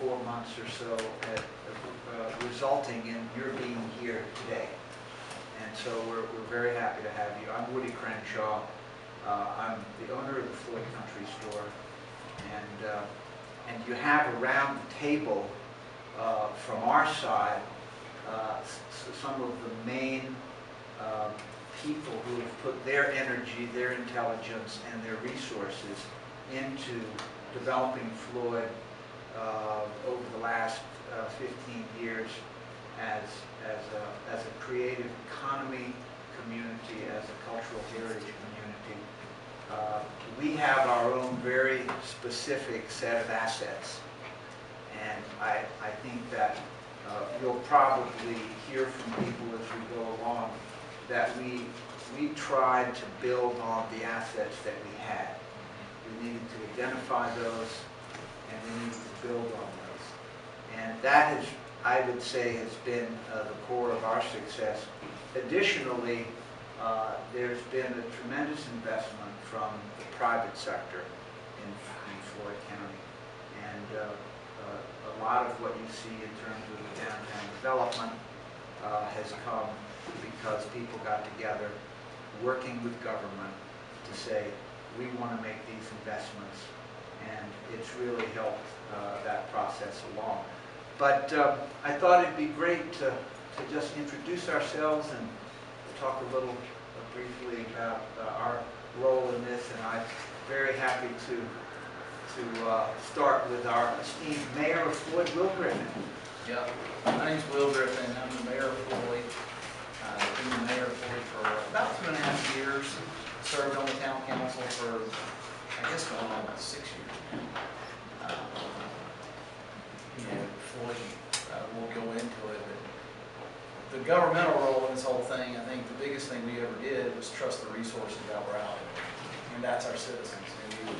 4 months or so, resulting in your being here today. And so we're very happy to have you. I'm Woody Crenshaw. I'm the owner of the Floyd Country Store. And you have around the table from our side some of the main people who have put their energy, their intelligence, and their resources into developing Floyd over the last 15 years as a creative economy community, as a cultural heritage community. We have our own very specific set of assets, and I think that you'll probably hear from people as we go along that we tried to build on the assets that we had. We needed to identify those, and we needed to build on those. And that has, I would say, has been the core of our success. Additionally, there's been a tremendous investment from the private sector in Floyd County. And a lot of what you see in terms of the downtown development has come because people got together, working with government to say, we want to make these investments, and it's really helped that process along. But I thought it'd be great to just introduce ourselves and talk a little briefly about our role in this, and I'm very happy to start with our esteemed Mayor of Floyd, Will Griffin. Yeah, my name's Will Griffin. I'm the Mayor of Floyd. I've been the Mayor of Floyd for about 2.5 years. Served on the town council for, I guess, going on about 6 years now. Floyd, we'll go into it. But the governmental role in this whole thing, I think the biggest thing we ever did was trust the resources that were out there, and that's our citizens. And we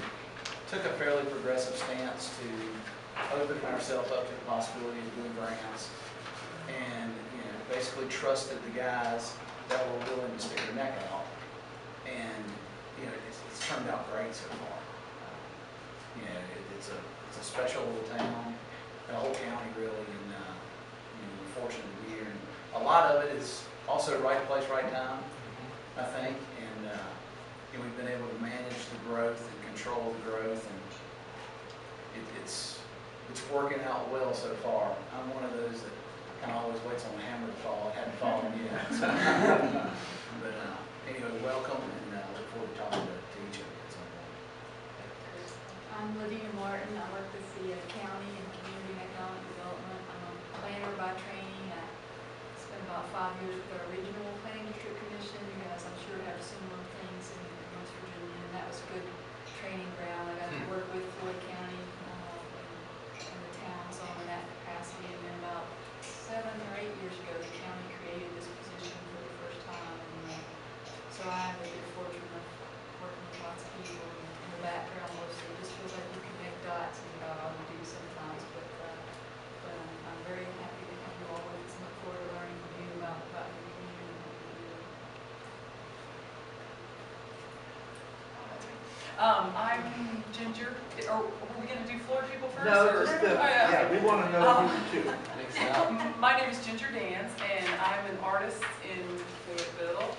took a fairly progressive stance to open ourselves up to the possibility of doing grants, and basically trusted the guys that were willing to stick their neck out. And it's turned out great so far. It's a special little town, the whole county really, and we're fortunate to be here. And a lot of it is also right place, right time, I think. And we've been able to manage the growth and control the growth, and it's working out well so far. I'm one of those that kind of always waits on the hammer to fall. It hadn't fallen yet. So. But anyway, welcome, and look forward to talking to each of you at some point. I'm Lydia Martin. I work with the county and community and economic development. I'm a planner by training. I spent about 5 years with our regional planning district commission. You guys, I'm sure, have similar things in West Virginia, and that was a good training ground. I got to work with Floyd County and the towns on that capacity, and then about 7 or 8 years ago, the county created this position for the first time. And so I have the good fortune of working with lots of people in the background mostly. It just feels like you connect dots, and I would do sometimes. But I'm very happy to have you all with us and look forward to learning from you about your community and what you do. I'm Ginger. Or were we going to do Floyd people first? No, or? just yeah, we want to know you too. My name is Ginger Dance, and I'm an artist in Fayetteville,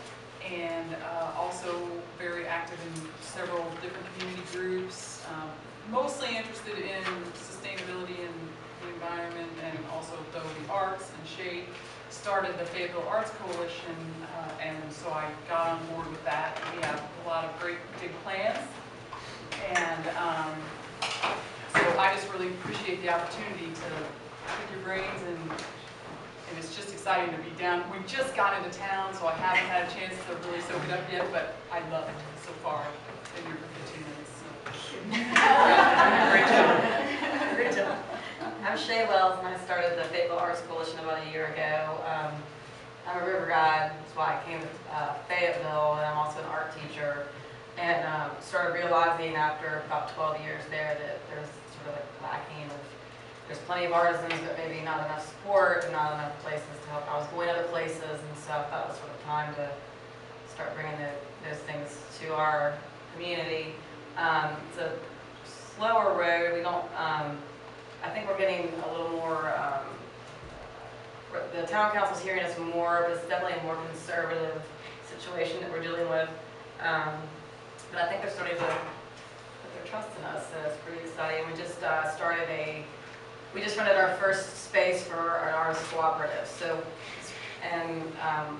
and also very active in several different community groups. Mostly interested in sustainability and the environment, and also though the arts and shade. Started the Fayetteville Arts Coalition, and so I got on board with that. We have a lot of great big plans, and so I just really appreciate the opportunity to pick your brains, and it's just exciting to be down. We've just got into town, so I haven't had a chance to really soak it up yet, but I love it so far. I've been here for 15 minutes. So. Great job. Great job. I'm Shay Wells, and I started the Fayetteville Arts Coalition about a year ago. I'm a river guide, that's why I came to Fayetteville, and I'm also an art teacher. And started realizing after about 12 years there that there's sort of a lacking of, there's plenty of artisans, but maybe not enough support and not enough places to help. I was going other places, and so I thought it was sort of time to start bringing those things to our community. It's a slower road. We don't I think we're getting a little more, the town council's hearing us more, but it's definitely a more conservative situation that we're dealing with. But I think they're starting to put their trust in us, so it's pretty exciting. We just we just rented our first space for an artist cooperative. So, and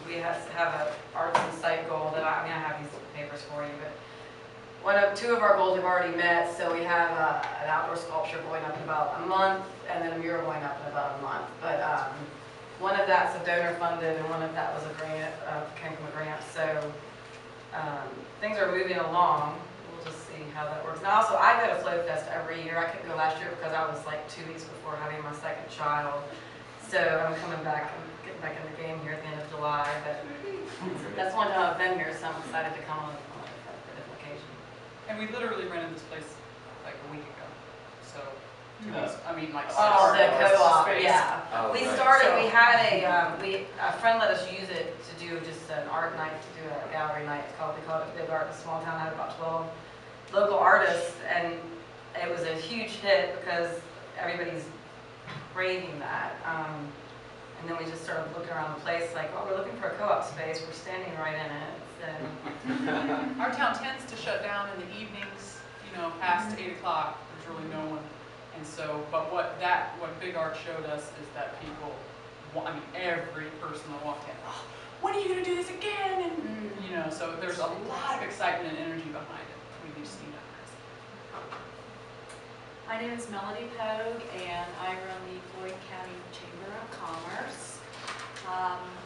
we have an arts and site goal that I have these papers for you, but two of our goals we've already met. So we have an outdoor sculpture going up in about a month, and then a mural going up in about a month. But one of that's a donor funded, and one of that was a grant, came from a grant. So things are moving along. We'll just see how that works. And also, I go to Floyd Fest every year. I couldn't go last year because I was like 2 weeks before having my second child. So I'm coming back and getting back in the game here at the end of July. But that's one time I've been here, so I'm excited to come on a different occasion. And we literally rented this place like a week ago, so 2 weeks, I mean like. Oh, the co-op, space. yeah. Oh, We right. started, we had a friend let us use it to do just an art night, to do a gallery night. We called it Big Art in a Small Town. I had about 12 local artists, and it was a huge hit because everybody's craving that. And then we just started looking around the place like, oh, we're looking for a co-op space. We're standing right in it. So. Our town tends to shut down in the evenings, you know, past 8 o'clock. There's really no one. And so, but what Big Art showed us is that people, I mean, every person that walked in, oh, when are you going to do this again? And, you know, so there's a lot of excitement and energy behind it. We just need to. My name is Melody Pogue, and I run the Floyd County Chamber of Commerce.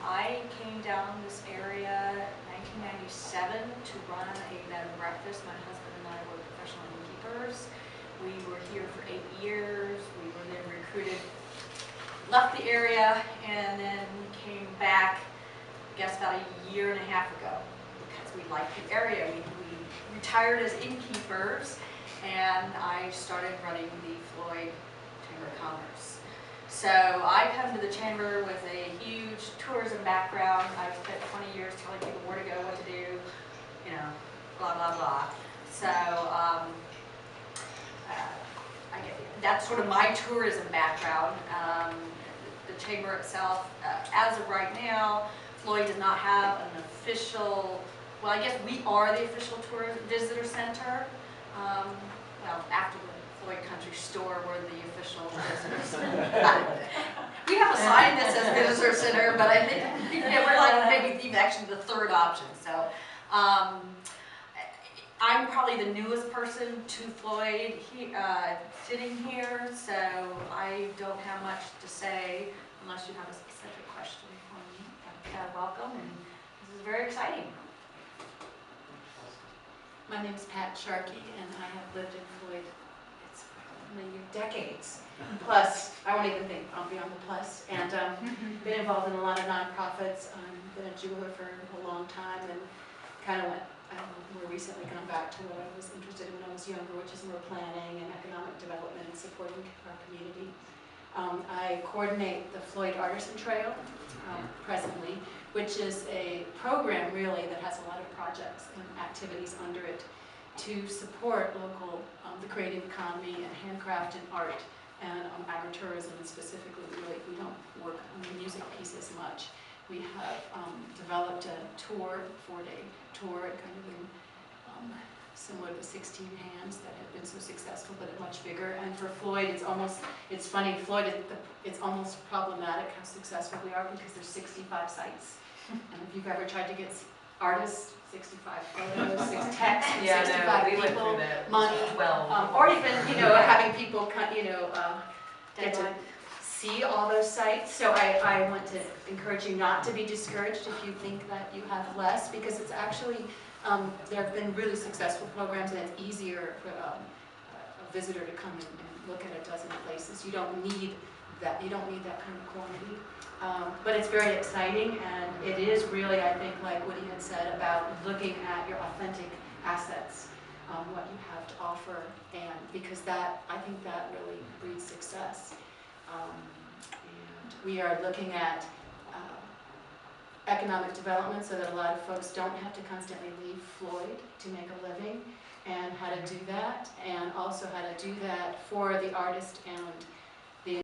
I came down this area in 1997 to run a bed and breakfast. My husband and I were professional innkeepers. We were here for 8 years. We were then recruited, left the area, and then came back, I guess about a year and a half ago because we liked the area. We retired as innkeepers, and I started running the Floyd Chamber of Commerce. So I come to the chamber with a huge tourism background. I've spent 20 years telling people where to go, what to do, you know, blah, blah, blah. So that's sort of my tourism background. The chamber itself, as of right now, Floyd does not have an official, well, I guess we are the official tourist visitor center. Well, after the Floyd Country Store, we're the official visitor center. We have a sign that says visitor center, but I think we're like maybe actually the third option. So I'm probably the newest person to Floyd sitting here, so I don't have much to say unless you have a specific question for me. Welcome, and this is very exciting. My name is Pat Sharkey, and I have lived in Floyd, it's many decades. Plus, I won't even think, I'll be on the plus. And been involved in a lot of nonprofits. Been a jeweler for a long time, and kind of went, more recently come back to what I was interested in when I was younger, which is more planning and economic development and supporting our community. I coordinate the Floyd Artisan Trail presently, which is a program really that has a lot of projects and activities under it to support local, the creative economy and handcraft and art and agritourism, and specifically really we don't work on the music piece as much. We have developed a tour, 4-day tour, kind of in, similar to 16 Hands that have been so successful, but much bigger. And for Floyd, it's funny, Floyd, it's almost problematic how successful we are because there's 65 sites. And if you've ever tried to get artists, 65 photos, 6 texts, yeah, 65 no, we people, went through that. money, 12. or even, having people, get to see all those sites. So I want to encourage you not to be discouraged if you think that you have less, because it's actually, there have been really successful programs, and it's easier for a visitor to come and look at a dozen places. You don't need that kind of quantity. But it's very exciting, and it is really, I think, like Woody had said, about looking at your authentic assets, what you have to offer, and because I think that really breeds success. And we are looking at economic development so that a lot of folks don't have to constantly leave Floyd to make a living, and how to do that, and also how to do that for the artist and